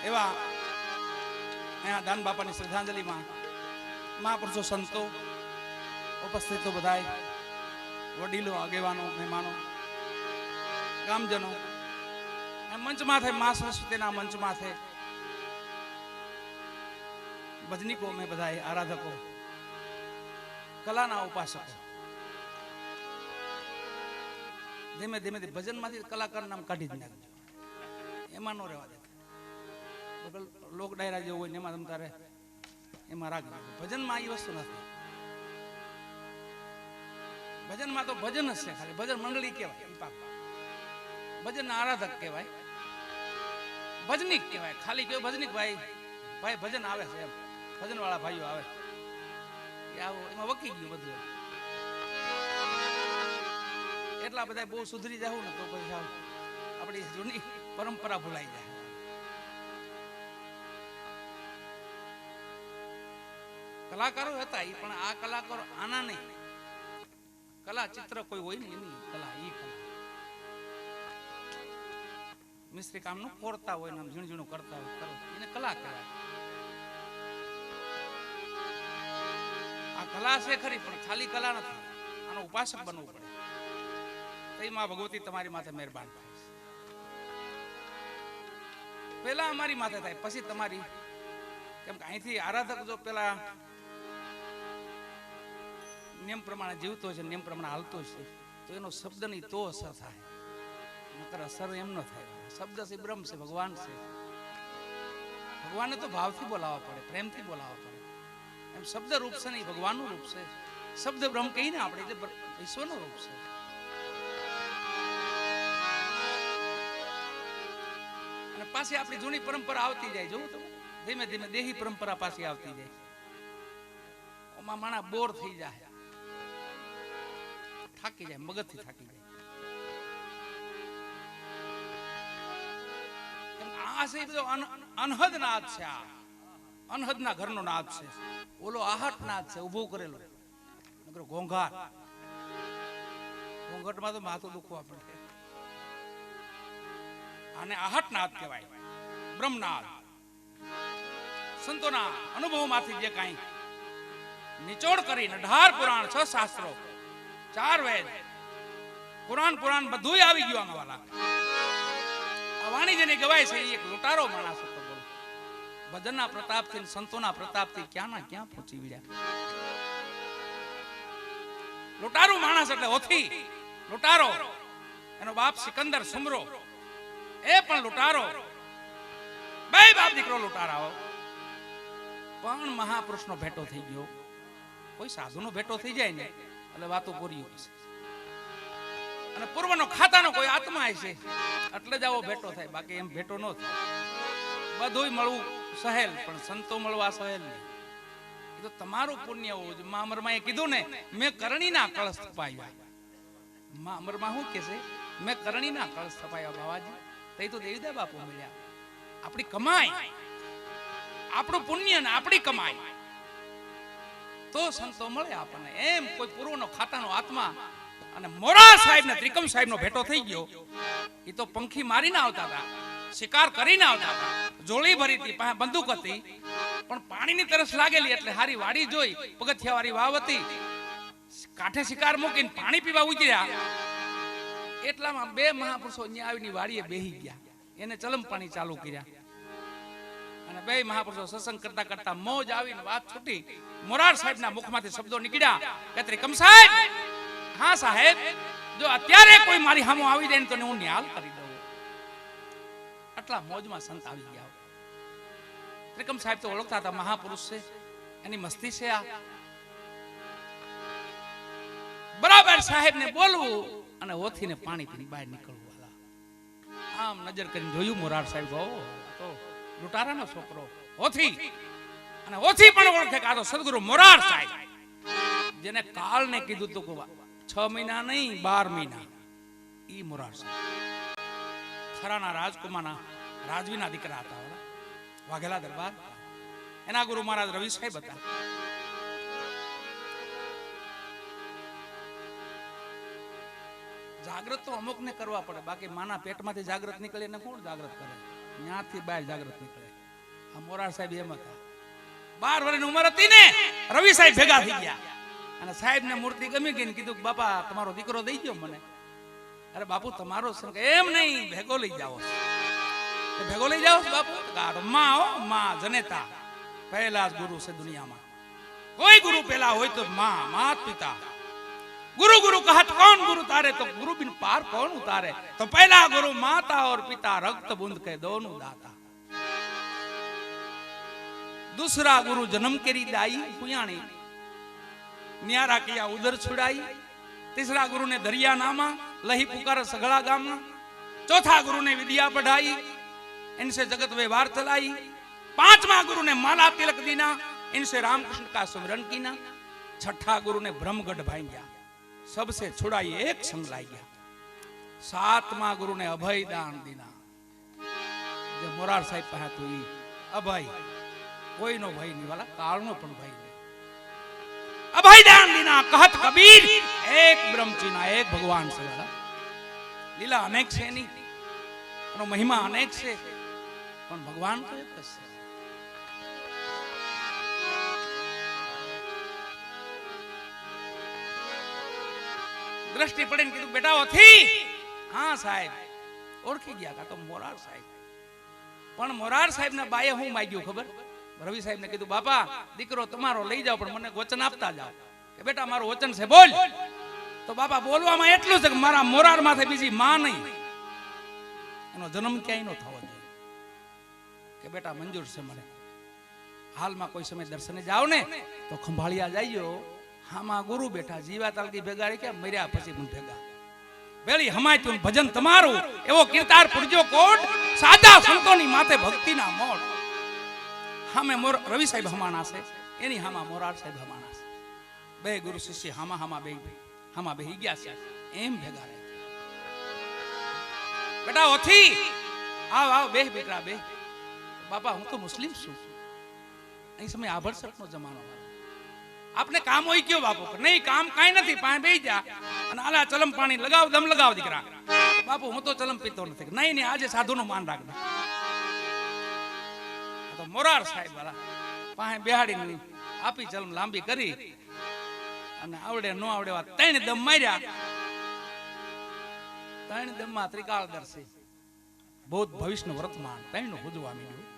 એવા અહીંયા દાન બાપાની શ્રદ્ધાંજલિમાં મહાપુરુષો, સંતો, ઉપસ્થિતો બધાય વડીલો, આગેવાનો, મહેમાનો, ગામજનો, મંચ માથે મા સરસ્વતીના મંચ માથે ભજનીકો, મેં બધાય આરાધકો, કલાના ઉપાસકો, ધીમે ધીમે ભજનમાંથી કલાકાર નામ કાઢી જ નાખજો, એમાં નો રહેવા દે. લોક ડાયરા જેવું હોય ને એમાં તમતારે એમાં રાખજો. ભજનમાં એ વસ્તુ નથી. ભજનમાં તો ભજન જ છે, ખાલી ભજન મંડળી કહેવાય, ભજનના આરાધક કહેવાય, ભજનિક કહેવાય. ખાલી કેવું ભજનિક ભાઈ ભાઈ ભજન આવે છે, એમ ભજન વાળા ભાઈઓ આવે એ આવું, એમાં વકી ગયું બધું. એટલા બધા બહુ સુધરી જાવ ને તો પછી આપણી જૂની પરંપરા ભૂલાઈ જાય. કલાકારો હતા એ, પણ આ કલાકારો આના નહીં. કલા ચિત્ર કોઈ હોય ને એની કલા, એ કલા મિસ્ત્રી કામ નું કોરતા હોય ને ઝીણ ઝીણું કરતા હોય, કરો એને કલા કહેવાય. આ કલા છે ખરી, પણ ખાલી કલા નથી, આનો ઉપાસક બનવું પડે. તો માં ભગવતી તમારી માથે મહેરબાન થાય. પેલા અમારી માથે થાય, પછી તમારી. કેમ કે અહીંથી આરાધક જો પેલા નિયમ પ્રમાણે જીવતો છે, નિયમ પ્રમાણે હાલતો છે, તો એનો શબ્દ નહીં તો અસર થાય, નકર અસર એમ ન થાય. શબ્દ છે બ્રહ્મ છે, ભગવાન છે. ભગવાનને તો ભાવથી બોલાવવા પડે, પ્રેમથી બોલાવવા પડે. એમ શબ્દ રૂપ છે નહીં, ભગવાનનું રૂપ છે. શબ્દ બ્રહ્મ કહીને આપણે એટલે ઈશ્વરનું રૂપ છે. અને પાછી આપણી જૂની પરંપરા આવતી જાય. જોવું તમે ધીમે ધીમે દેહી પરંપરા પાછી આવતી જાય. ઓમાં માણા બોર થઈ જાય, થાકી જાય, મગજથી થાકી જાય. આ છે બધો અનહદ નાદ છે. આ અનહદ ના ઘરનો નાદ છે. ઓલો આહટ નાદ છે, ઉભો કરેલો ઘોંઘાટ. ઘોંઘાટમાં તો માથું દુખવા પડે. આને આહટ નાદ કહેવાય, બ્રહ્મનાદ. સંતોના અનુભવમાંથી જે કાંઈ નિચોડ કરીને 18 પુરાણ, 6 શાસ્ત્રો, 4 વેદ, પુરાણ બધું આવી ગયું આમાં વાલા. આ વાણી જેને ગવાય છે એ એક લૂંટારો માણસ હતો. બોલો, ભજનના પ્રતાપથી, સંતોના પ્રતાપથી ક્યાં પહોંચી વળ્યા. લૂંટારું માણસ એટલે હોથી લૂંટારો. એનો બાપ સિકંદર સુમરો એ પણ લૂંટારો. બે બાપ દીકરો લૂંટારાઓ. પણ મહાપુરુષનો ભેટો થઈ ગયો. કોઈ સાધુનો ભેટો થઈ જાય ને એટલે વાતો પૂરી હોય છે. અને પૂર્વનો ખાતાનો કોઈ આત્મા છે એટલે જ આવો ભેટો થાય, બાકી એમ ભેટો ન થાય. બધુંય મળવું સહેલ, પણ સંતો મળવા સહેલ નહીં. એ તો તમારું પુણ્ય હોવું જોઈએ. મા અમરમાં એ કીધું ને, મેં કરણીના કળશ થપાયા. મા અમરમાં શું કે છે? મેં કરણીના કળશ થપાયા. બાવાજી તે તો દેવીદા બાપુ મળ્યા. આપણી કમાઈ, આપણું પુણ્ય ને આપણી કમાઈ તો સંતો મળે આપણને. એમ કોઈ પૂર્વનો ખાતાનો આત્મા. અને મોરા સાહેબ ને ત્રિકમ સાહેબ નો ભેટો થઈ ગયો. એ તો પંખી મારીને આવતા હતા, શિકાર કરીને આવતા હતા, જોળી ભરી હતી, પાસે બંદૂક હતી, પણ પાણીની તરસ લાગેલી એટલે હારી વાડી જોઈ, પગથિયા વાળી વાવ હતી, કાંઠે શિકાર મૂકીને પાણી પીવા ઉતર્યા. એટલામાં બે મહાપુરુષો અહીંયા આવીને વાડીએ બેહી ગયા. એને ચલમ પાણી ચાલુ કર્યા. અને બે મહાપુરુષો સત્સંગ કરતા કરતા મોજ આવીને વાત છૂટી. મોરાર સાહેબના મુખમાંથી શબ્દો નીકળ્યા કે ત્રિકમ સાહેબ, હા સાહેબ, જો અત્યારે કોઈ મારી સામે આવી જાય ને તો હું નિહાલ કરી દઉં. આટલા મોજમાં સંત આવી ગયા. ત્રિકમ સાહેબ તો ઓળખતા હતા, મહાપુરુષ છે, એની મસ્તી છે આ. બરાબર સાહેબ ને બોલવું અને ઓથીને પાણી પીને બહાર નીકળવું. આમ નજર કરીને જોયું મોરાર સાહેબ, તો લૂંટારાનો છોકરો ઓથી. અને ઓથી પણ ઓળખે કે આ તો સદગુરુ મોરાર સાહેબ, જેને કાળને કીધું તું કે 6 મહિના નહીં 12 મહિના. ઈ મોરાર સાહેબ ખરાના રાજકુમારના રાજવીના દીકરા હતા, વાઘેલા દરબાર. એના ગુરુ મહારાજ રવિ સાહેબ હતા. જાગૃત તો અમુક ને કરવા પડે, બાકી માના પેટમાંથી જાગૃત નીકળે ને કોણ જાગૃત કરે? ત્યાંથી બહાર જાગૃત નીકળે. આ મોરાર સાહેબ એમ હતા. 12 વર્ષની ઉંમર હતી ને રવિ સાહેબ ભેગા થઈ ગયા અને સાહેબ ને મૂર્તિ ગમી ગઈ ને કીધું કે બાપા તમારો દીકરો દઈ ગયો મને. અરે બાપુ તમારો એમ નહીં, ભેગો લઈ જાઓ. ભેગો લઈ જાઓ બાપુ? માં હો, માં જનેતા, પહેલા જ ગુરુ છે દુનિયામાં. કોઈ ગુરુ પહેલા હોય તો માં, માત પિતા. गुरु गुरु कहत कौन गुरु तारे, तो गुरु बिन पार कौन उतारे. तो पहला गुरु माता और पिता, रक्त बूंद के दोनों दाता. दूसरा गुरु जन्म केरी दाई पुयाणी, न्यारा किया उदर छुड़ाई. तीसरा गुरु ने दरिया नामा, लही पुकार सगड़ा गामा. चौथा गुरु ने विद्या पढ़ाई, इनसे जगत व्यवहार चलाई. पांचवा गुरु ने माला तिलक दीना, इनसे रामकृष्ण का सुमिरन कीना. छठा गुरु ने ब्रह्मगढ़ भांग्या, सबसे छुड़ाई एक संग लाई गया. सातमा गुरु ने अभय दान दीना. जो मोरार साहिब कहा तो ये अभय, कोई नो भय नहीं वाला, काल नो पण भय नहीं. अभय दान दीना कहत कबीर, एक ब्रह्म चीना एक भगवान से वाला. लीला अनेक से नहीं, महिमा अनेक से, पण भगवान तो एक से. દ્રષ્ટિ પડીને કીધું બેટા ઓથી? હા સાહેબ. ઓળખી ગયા કા તો મોરાર સાહેબ. પણ મોરાર સાહેબ ના બાએ હું માંગ્યું ખબર? રવિ સાહેબ ને કીધું બાપા દીકરો તમારો લઈ જાઓ પણ મને વચન આપતા જાઓ. કે બેટા મારું વચન છે બોલ. તો બાપા બોલવામાં એટલું છે કે મારા મોરાર માથે બીજી માં નહીં, એનો જન્મ ક્યાંય નો થવો જોઈએ. કે બેટા મંજૂર છે મને. હાલમાં કોઈ સમય દર્શને જાવ ને તો ખંભાળિયા જાઈયો, હામાં ગુરુ બેઠા, જીવા તાલકી ભેગા કે મર્યા પછી પણ ભેગા. વેળી હમાય તું ભજન તમારું, એવો કીર્તાર પૂરજો કોટ, સાદા સંતોની માથે ભક્તિના મોટ. હામે રવિ સાહેબ હમાણા છે, એની હામાં મોરાર સાહેબ હમાણા છે. બે ગુરુ શિષ્ય હામાં બેહી ગયા છે, એમ ભેગા રહે. બેટા ઓથી આવ આવ બેહ બેટા બેહ. બાપા હું તો મુસ્લિમ છું, અહીં સમય આભડસટનો જમાનો. આપને કામ હોય કયો બાપુ? નહીં કામ કાંઈ નથી, પાસે બેહી જા અને આલા ચલમ પાણી લગાવ, દમ લગાવ દીકરા. બાપુ હું તો ચલમ પીતો નથી. નહીં નહીં આજે સાધુનું માન રાખજો. તો મોરાર સાહેબ વાળા પાસે બેહાડીને આપી ચલમ લાંબી કરી અને આવડે નો આવડે વાત 3 દમ માર્યા. 3 દમમાં ત્રિકાળ દર્શી ભૂત ભવિષ્યનું વર્તમાન 3 નું હુજવા મીડ્યું.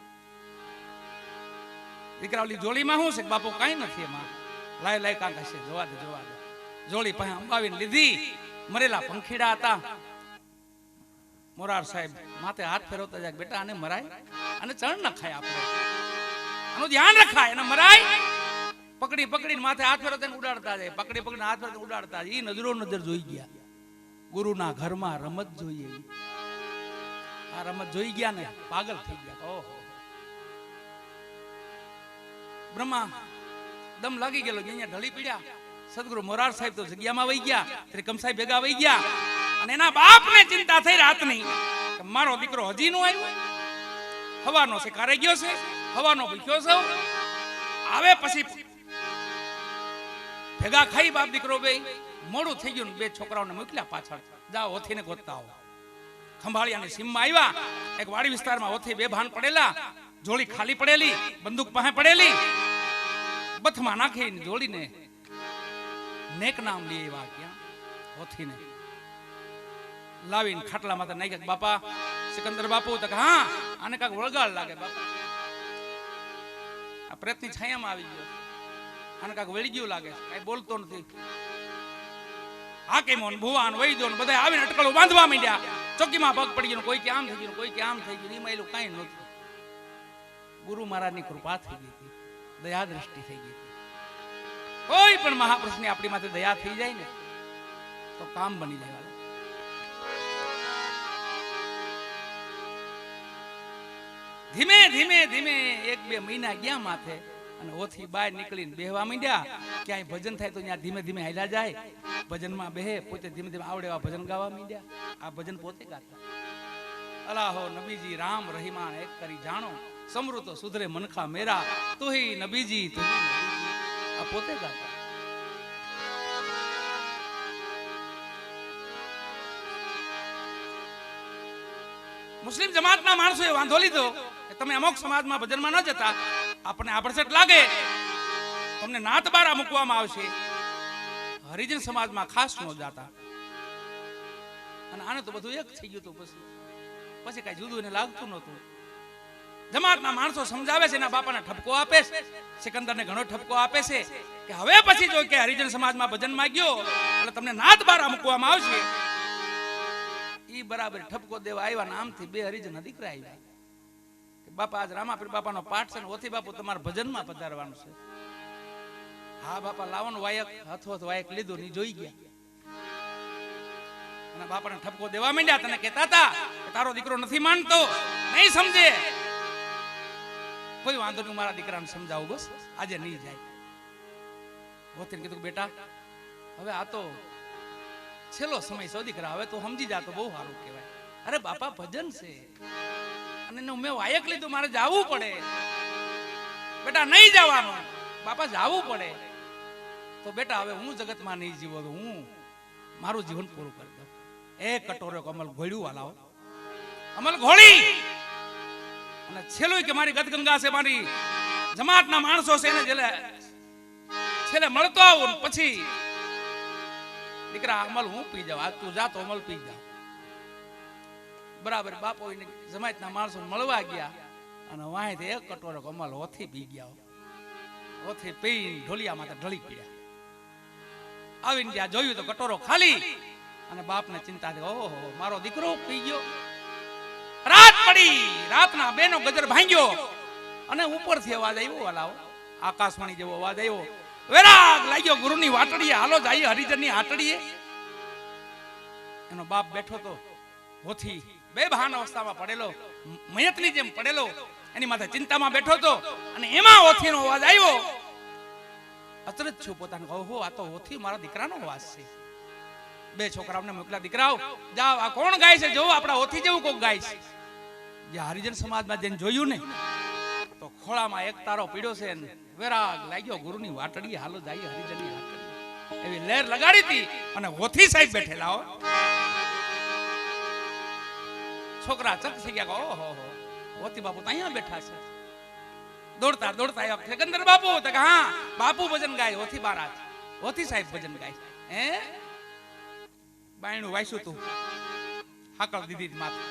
દીકરા ઓલી જોડીમાં શું છે બાપુ? કઈ નથી એમાં. લાય લાય કાંક હશે, જોવા દે જોવા દે. જોડી પાસે અંબાવીને લીધી. મરેલા પંખીડા હતા. મોરાર સાહેબ માથે હાથ ફેરવતા જાય, બેટા આને મરાય, અને ચણ ન ખાય, આપણે આનું ધ્યાન રખાય, એને મરાય. પકડી પકડીને માથે હાથ ફેરવતા ઉડાડતા જાય, પકડી પકડીને હાથ ફેરવતા ઉડાડતા જાય. એ નજરો નજર જોઈ ગયા. ગુરુના ઘરમાં રમત જોઈએ, આ રમત જોઈ ગયા ને પાગલ થઈ ગયા. ઓહો, બ્રહ્મા દમ લાગી ગયેલો, અહીંયા ઢળી પડ્યા. સદગુરુ મોરાર સાહેબ તો જગ્યામાં વહી ગયા, ત્રિકમ સાહેબ ભેગા વહી ગયા. અને એના બાપને ચિંતા થઈ રાતની કે મારો દીકરો હજી નો આવ્યો. હવાનો શિકારે ગયો છે, હવાનો ભૂખ્યો છે, આવે પછી ભેગા ખાઈ બાપ દીકરો બે. મોડું થઈ ગયું, બે છોકરાઓને મોકલ્યા પાછળ, જાઓ ઓથીને ગોતતા આવો. ખંભાળિયાની સીમમાં આવ્યા. એક વાડી વિસ્તારમાં ઓથી બે ભાન પડેલા, જોડી ખાલી પડેલી, બંદૂક પાસે પડેલી. બથમાં નાખીને જોડીને નેક નામ લે એવા ક્યાં ઓથીને લાવીને ખાટલા માથે નાખ્યા. બાપા સિકંદર બાપુ તો હા આને કાંક વળગાડ લાગે બાપા, આ પ્રયત્ન છાયામાં આવી ગયો, આને કાંક વળી ગયું લાગે, કઈ બોલતો નથી. હાકીમો ને ભુવાન વૈદ્યો ને બધા આવીને અટકળો બાંધવા માંડ્યા. ચોકીમાં પગ પડી ગયો, કોઈ કે આમ થઈ ગયું, કોઈ કે આમ થઈ ગયું. એમાં એલું કાંઈ નહોતું. ગુરુ મહારાજની કૃપા થઈ ગઈ હતી, દયા દ્રષ્ટિ થઈ ગઈ હતી. કોઈ પણ મહાપુરુષની આપણી માથે દયા થઈ જાય ને તો કામ બની જાય. ધીમે ધીમે ધીમે 1-2 મહિના ગયા માથે અને ઓથી બહાર નીકળીને બેહવા માંડ્યા. ક્યાંય ભજન થાય તો ત્યાં ધીમે ધીમે હાલ્યા જાય. ભજનમાં બેહે, પોતે ધીમે ધીમે આવડે એવા ભજન ગાવા માંડ્યા. આ ભજન પોતે ગાતા. અલાહો નબીજી રામ રહીમાન એક કરી જાણો, સમૃતો સુધરે મનખા મેરા, તુહી નબીજી તુહી નબીજી. આ પોતે ગાતા. મુસ્લિમ જમાતના માણસોએ વાંધો લીધો કે તમે અમુક સમાજમાં ભજનમાં ન જતા, આપણને આભડછટ લાગે, તમને નાત બારા મૂકવામાં આવશે, હરિજન સમાજમાં ખાસ ન જાતા. અને આને તો બધું એક થઈ ગયું. પછી કઈ જુદું એને લાગતું નહોતું. જમાતના માણસો સમજાવે છે, એના બાપાને ઠપકો આપે છે, સિકંદરને ઘણો ઠપકો આપે છે કે હવે પછી જો કે હરિજન સમાજમાં ભજનમાં ગયો એટલે તમને નાત બારા મૂકવામાં આવશે. ઈ બરાબર ઠપકો દેવા આવ્યા, નામથી 2 હરિજન દીકરા આવ્યા કે બાપા આજ રામાપીર બાપાનો પાઠ છે ને ઓથી બાપુ તમારે ભજનમાં પધારવાનું છે. હા બાપા લાવવાનું વાયક હાથો વાયક લીધું ની જોઈ ગયા. અને બાપાને ઠપકો દેવા માંડ્યા. તને કહેતા હતા કે તારો દીકરો નથી માનતો, નહીં સમજે. કોઈ વાંધો નહીં, મારા દીકરાને સમજાવું, બસ આજે નહીં જાય. વોતીને કીધું બેટા હવે આ તો છેલ્લો સમય છો દીકરા, હવે તું સમજી જા તો બહુ સારું કહેવાય. અરે બાપા ભજન છે અને મેં વાયક લીધું, મારે જાવું પડે. બેટા નહીં જવાનું, બાપા જાવું પડે. તો બેટા હવે હું જગતમાં નહીં જીવો તો હું મારું જીવન પૂરું કરી દઉં. એક કટોરો અમલ ઘોડ્યું વાલાઓ, અમલ ઘોડી. અને છેલ્લું કે મારી ગદગંગા છે, મારી જમાતના માણસો છે, એને છેલ્લે મળતો આવું પછી દીકરા અમલ હું પી જાઉં, આજ તું જા તો અમલ પી જાઉં. બરાબર બાપો જમાતના માણસો મળવા ગયા અને વાંહી એક કટોરો અમલ ઓથી પી ગયા. ઓથી પી ઢોલિયા માથે ઢળી પડ્યા. આવીને જ્યાં જોયું તો કટોરો ખાલી. અને બાપને ચિંતા થઈ, ઓહો મારો દીકરો પી ગયો. રાત પડી, રાતના 2 નો ગજર ભાંગ્યો અને ઉપરથી અવાજ આવ્યો, વાલાઓ આકાશવાણી જેવો અવાજ આવ્યો. વેરાગ લાગ્યો ગુરુની વાટડીએ, હાલો જાય હરિજનની હાટડીએ. એનો બાપ બેઠો તો હોથી બેભાન અવસ્થામાં પડેલો, મયતની જેમ પડેલો, એની માથે ચિંતામાં બેઠો તો. અને એમાં હોથીનો અવાજ આવ્યો. અચરજ છું પોતાને, ઓહો આ તો હોથી મારા દીકરાનો અવાજ છે. 2 છોકરાઓને મોકલા, દીકરાઓ જાઓ આ કોણ ગાય છે, જો આપણા હોથી જેવું કોક ગાય છે. જે હરિજન સમાજમાં જઈને જોયું ને તો ખોળામાં એક તારો પીડ્યો છે. વેરાગ લાગ્યો ગુરુની વાટડી, હાલો જાય હરિજનની હાટડી. એવી લહેર લગાડી હતી અને હોથી સાહેબ બેઠેલા હો. છોકરા ચક થઈ ગયા, ઓહો હોથી બાપુ તો અહીંયા બેઠા છે. દોડતા દોડતા આવ્યા સિકંદર બાપુ. તો કે હા બાપુ ભજન ગાય, હોથી બારા હોથી સાહેબ ભજન ગાય. હે બાયણું વાંચ્યું તું, હાકળ દીધી માથે.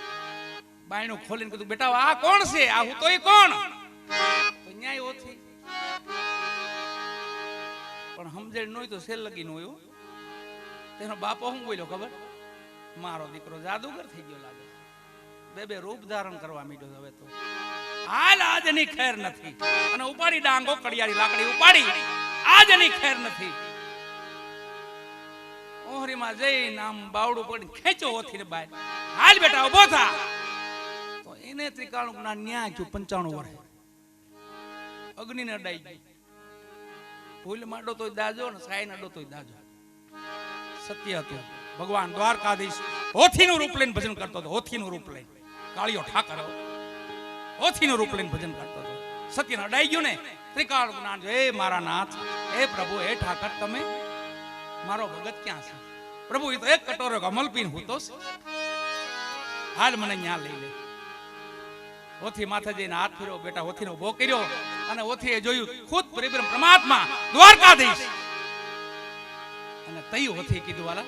બાયણું ખોલીને કીધું બેટા આ કોણ છે, આ હું તોય કોણ? તો ન્યાય હોથી. પણ સમજણ નહોય તો સેલ લગી નો હોય. તેનો બાપો શું બોલ્યો ખબર? મારો દીકરો જાદુગર થઈ ગયો લાગે, 2 રૂપ ધારણ કરવા માંડ્યો. હવે તો હાલ આજની ખેર નથી. અને ઉપાડી ડાંગો કડિયાળી લાકડી ઉપાડી, આજની ખેર નથી. ઓહરીમાં જઈને આમ બાવડું પડી ખેંચો હોથીને બહાર, હાલ બેટા ઉભો થા. તો એને ત્રિકાળનું જ્ઞાન ન્યા થયું 95 વર્ષ. અગ્નિને અડાઈ ગઈ. ફૂલ માંડો તોય દાજો ને સાઈ નડો તોય દાજો. સત્ય હતું. ભગવાન દ્વારકાધીશ હોથીનું રૂપ લઈને ભજન કરતો હતો. હોથીનું રૂપ લઈને કાળિયો ઠાકર હોથીનું રૂપ લઈને ભજન કરતો હતો. સત્યને અડાઈ ગયું ને ત્રિકાળ જ્ઞાન. હે મારા નાથ, હે પ્રભુ, હે ઠાકર, તમે મારો ભગત ક્યાં છે? પ્રભુ એ તો એક કટોરો અમલ પીને હૂતો છે, હાલ મને ન્યા લઈ લે. હોથી માથે જઈને હાથ ફેરવો, બેટા હોથીનો ઉભો કર્યો. અને હોથીએ જોયું ખુદ પરિબ્રહ્મ પરમાત્મા દ્વારકાધીશ. અને તઈ હોથી કીધું વાલા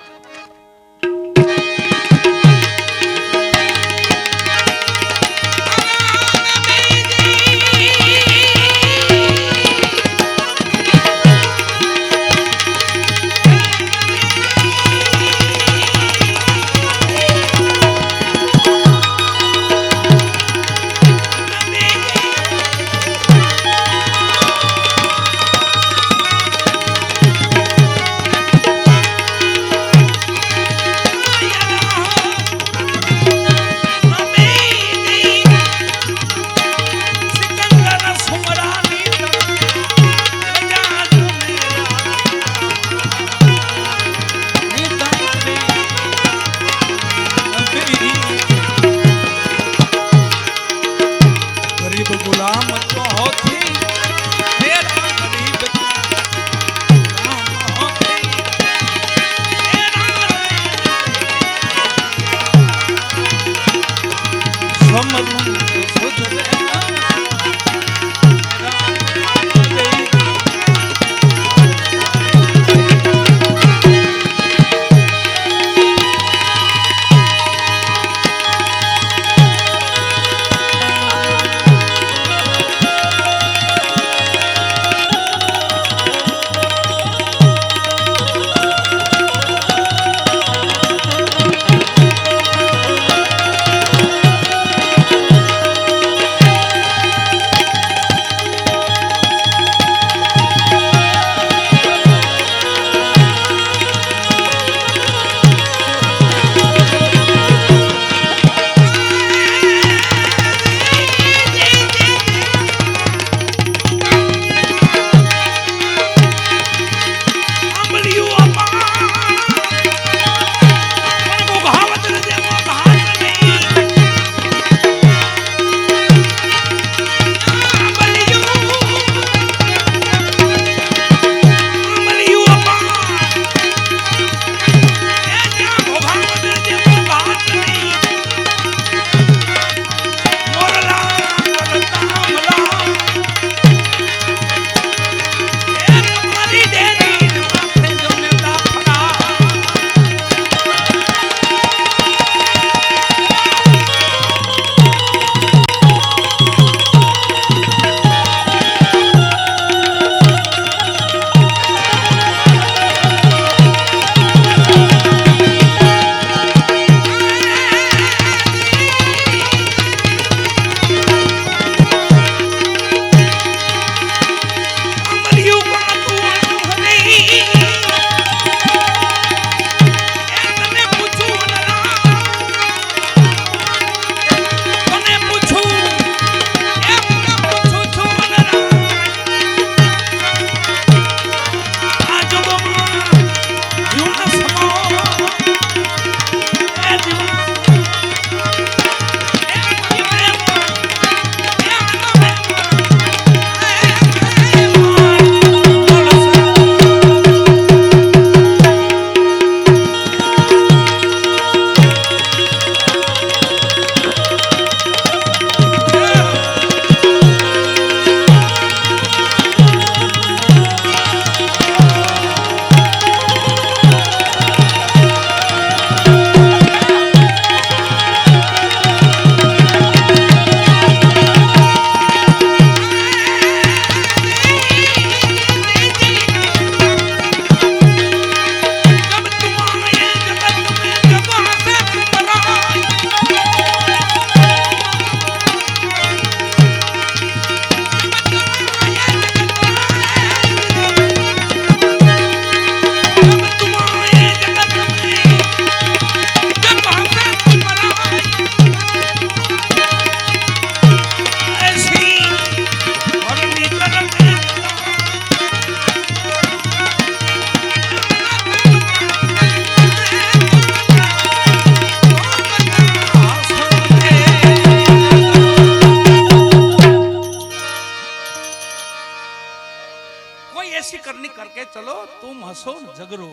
ऐसी करनी करके चलो तुम हंसो जगरो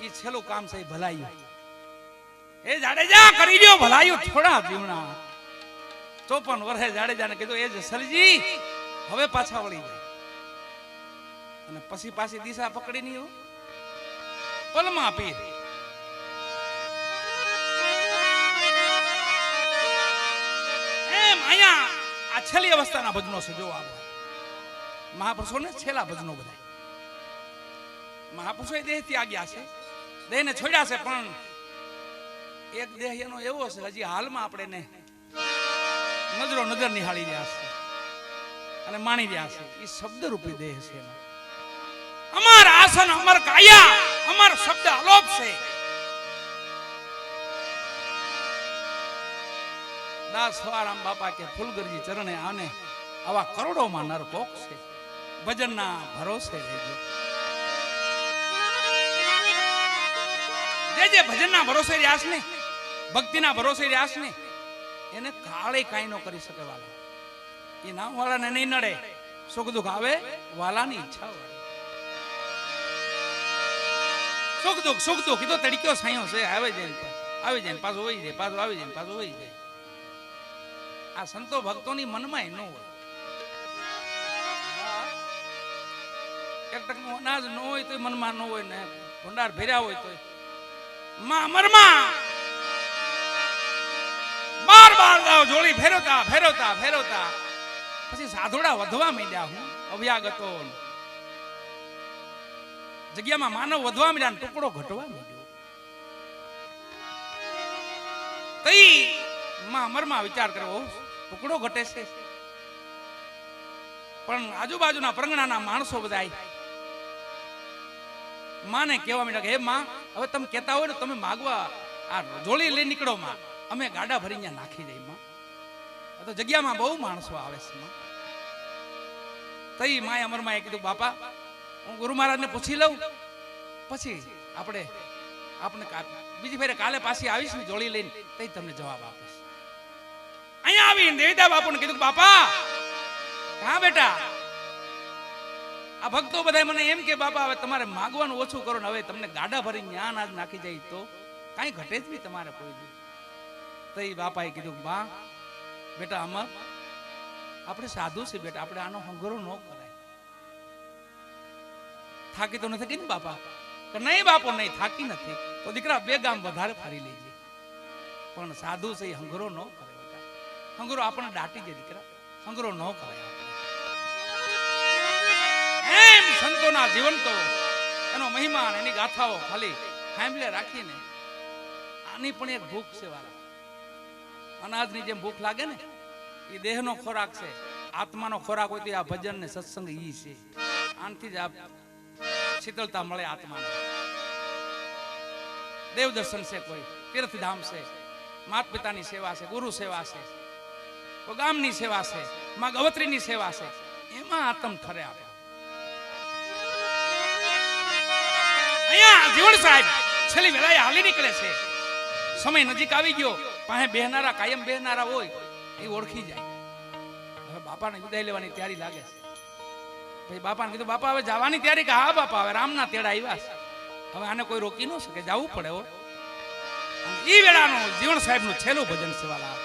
ये छेलो काम से भलाई ए जाडेजा करी दियो भलाई थोड़ा जीवना 54 વર્ષે જાડેજાને કીધું એ જ સરજી હવે પાછા વળી જાય અને પછી પાછી દિશા પકડી નહીં પલમાં પીર એમ અહીંયા આ છેલ્લી અવસ્થાના ભજનો છે જો આવો મહાપુરુષોને છેલ્લા ભજનો બધા મહાપુરુષોએ દેહ ત્યાગ્યા છે દેહને છોડ્યા છે પણ એક દેહ એનો એવો છે હજી હાલમાં આપણે નજરો નજર નિહાળી રહ્યા છે અને માણી રહ્યા છે એ શબ્દ રૂપી દેહ છે અમર આસન અમર કાયા અમર શબ્દ અલોપ છે દાસ સવારામ બાપા કે ફૂલગરજી ચરણે આને આવા કરોડોમાં નર કોક છે ભજનના ભરોસે રહેજો જે ભજનના ભરોસે રહ્યા છે ને ભક્તિના ભરોસે રહ્યા છે ને એને કાળે કાઈ ન કરી શકે વાલા એ નામ વાળાને નહીં નડે સુખ દુઃખ આવે વાલાની ઈચ્છા હોય સુખ દુઃખ તો તડક્યો સાયો છે આવી જાય પાછો વહી જાય પાછો આવી જાય પાછો વહી જાય આ સંતો ભક્તોની મનમાં ન હોય એક ટકનું અનાજ ન હોય તો મનમાં ન હોય ને ભંડાર ભર્યા હોય તો માં અમરમાં બાર દાવ જોડી ફેરવતા પછી સાધુડા વધવા માંડ્યા હું અવ્યાગતો જગ્યામાં માનવ વધવા માંડ્યા ટુકડો ઘટવા માંડ્યો તઈ માં અમરમાં વિચાર કરવો ટુકડો ઘટે છે પણ આજુબાજુના પરંગણાના માણસો બધા માને કહેવા માંડ્યા કે હે માં હવે તમે કહેતા હોય ને તમે માગવા આ જોડી લઈ નીકળો માં અમે ગાડા ભરી ત્યાં નાખી દઈ માં તો જગ્યામાં બહુ માણસો આવે છે માં તઈ માય અમરમાં એ કીધું બાપા હું ગુરુ મહારાજને પૂછી લઉં પછી આપણે બીજી ફેરે કાલે પાછી આવીશ ને જોડી લઈને તઈ તમને જવાબ આપીશ અહીંયા આવીને દેવીદા બાપુને કીધું બાપા હા બેટા આ ભક્તો બધા મને એમ કે બાપા હવે તમારે માગવાનું ઓછું કરો ને હવે તમને ગાડા ભરી જ્ઞાન આજ નાખી જાય તો કાંઈ ઘટે જ નહીં તમારે કોઈ દી તો એ બાપાએ કીધું બા બેટા અમર આપણે સાધુ છે બેટા આપણે આનો હંગરો ન કરાય થાકી તો નથી ને બાપા કે નહીં બાપો નહીં થાકી નથી તો દીકરા 2 ગામ વધારે ફરી લેજે પણ સાધુ છે એ હંગરો ન કરે બેટા હંગરો આપણને દાટી જાય દીકરા હંગરો ન કરાય એમ સંતોના જીવન તો એનો મહિમા એની ગાથાઓ ખાલી સાંભળે રાખીને આની પણ એક ભૂખ છે વાલા અનાજની જેમ ભૂખ લાગે ને એ દેહનો ખોરાક છે આત્માનો ખોરાક હોય તો આ ભજન ને સત્સંગ ઈ છે આનથી જ આ શીતળતા મળે આત્માને દેવ દર્શન છે કોઈ તીર્થધામ છે માત પિતાની સેવા છે ગુરુ સેવા છે કોઈ ગામની સેવા છે માં ગવત્રીની સેવા છે એમાં આત્મ ઠરે આપણે અહીંયા જીવન સાહેબ છેલ્લી વેળાએ હાલી નીકળે છે સમય નજીક આવી ગયો પાસે બેહનારા કાયમ બેહનારા હોય એ ઓળખી જાય હવે બાપાને વિદાય લેવાની તૈયારી લાગે છે પછી બાપાને કીધું બાપા હવે જવાની તૈયારી કે હા બાપા હવે રામના તેડા આવ્યા છે હવે આને કોઈ રોકી ન શકે જવું પડે હો એ વેળાનું જીવન સાહેબનું છેલ્લું ભજન છે વાલા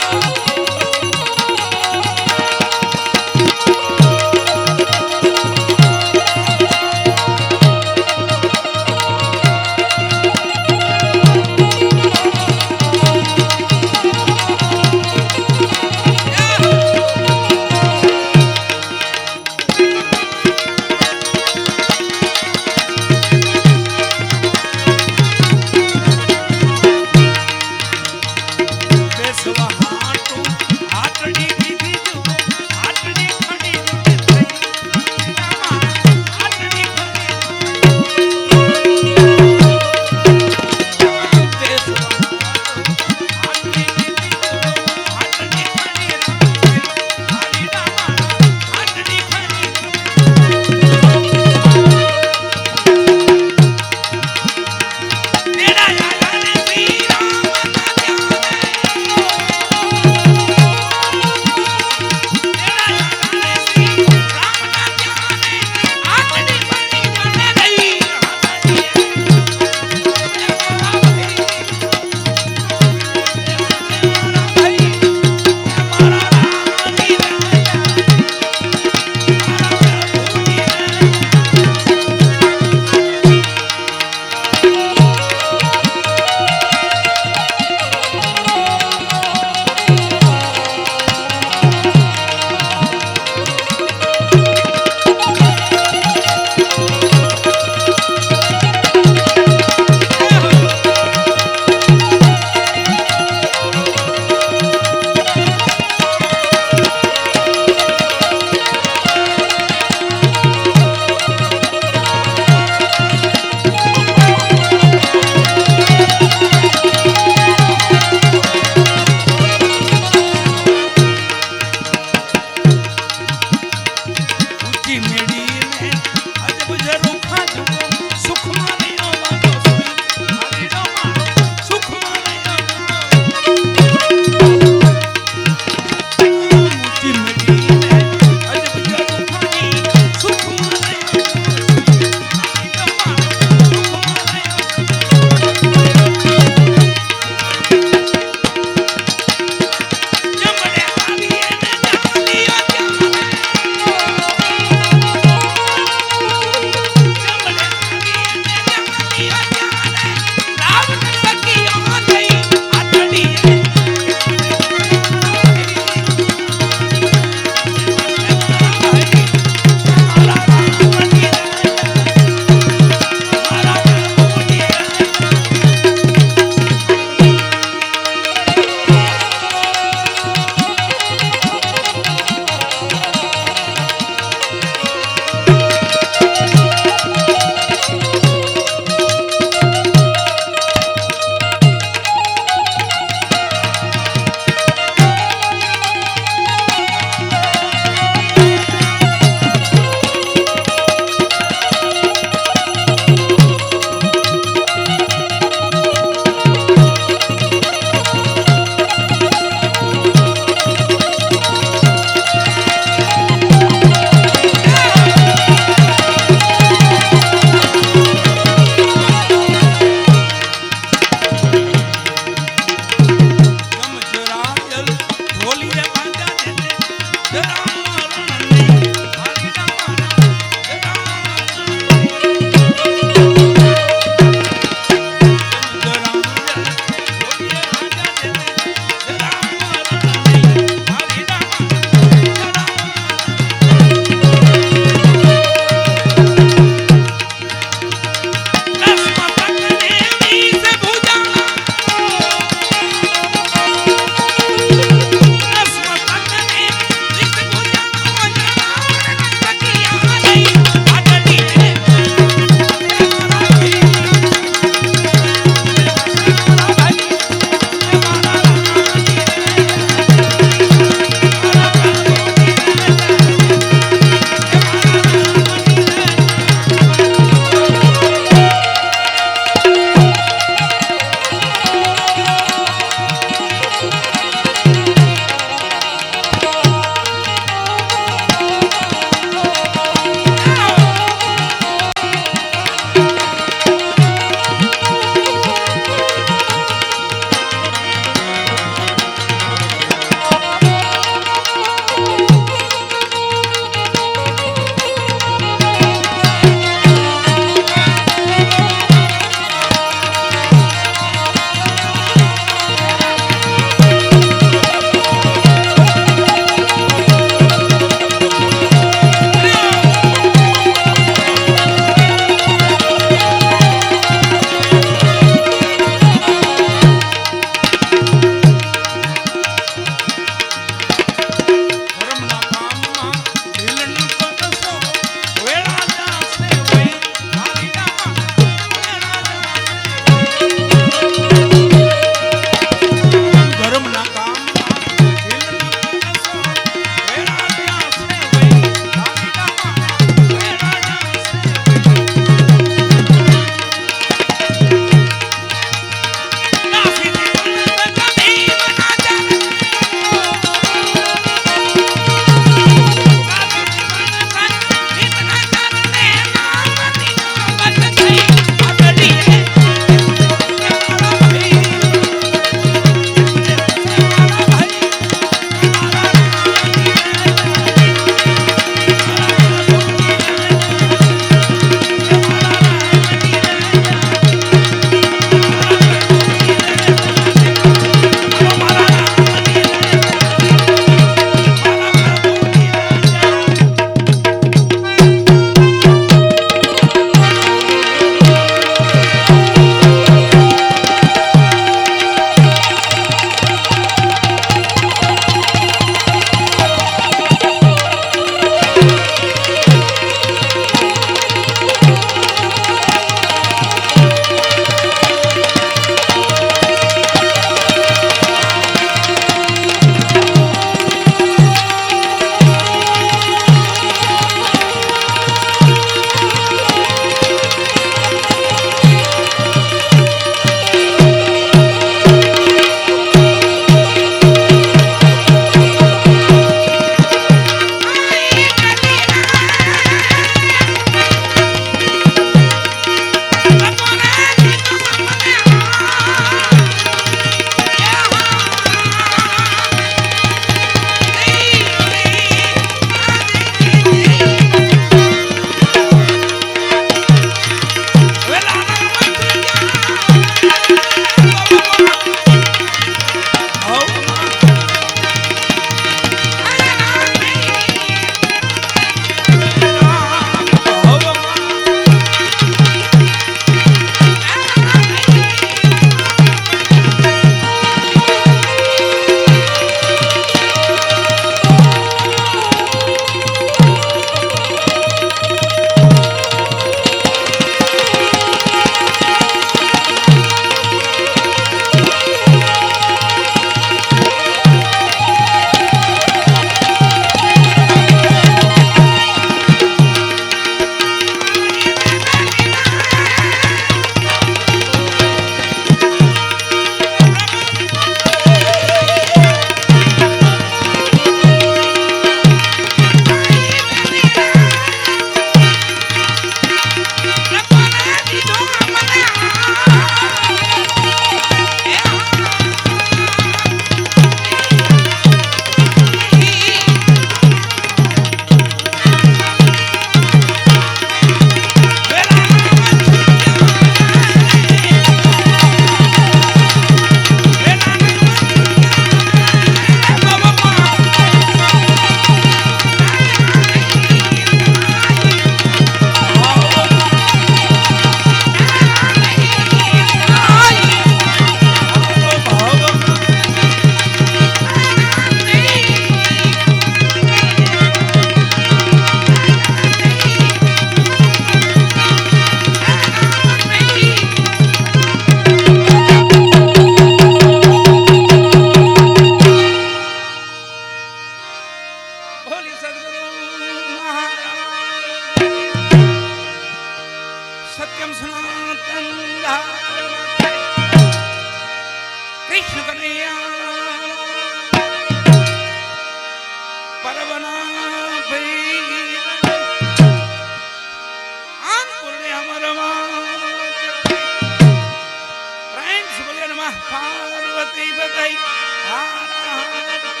તે બધાય હારા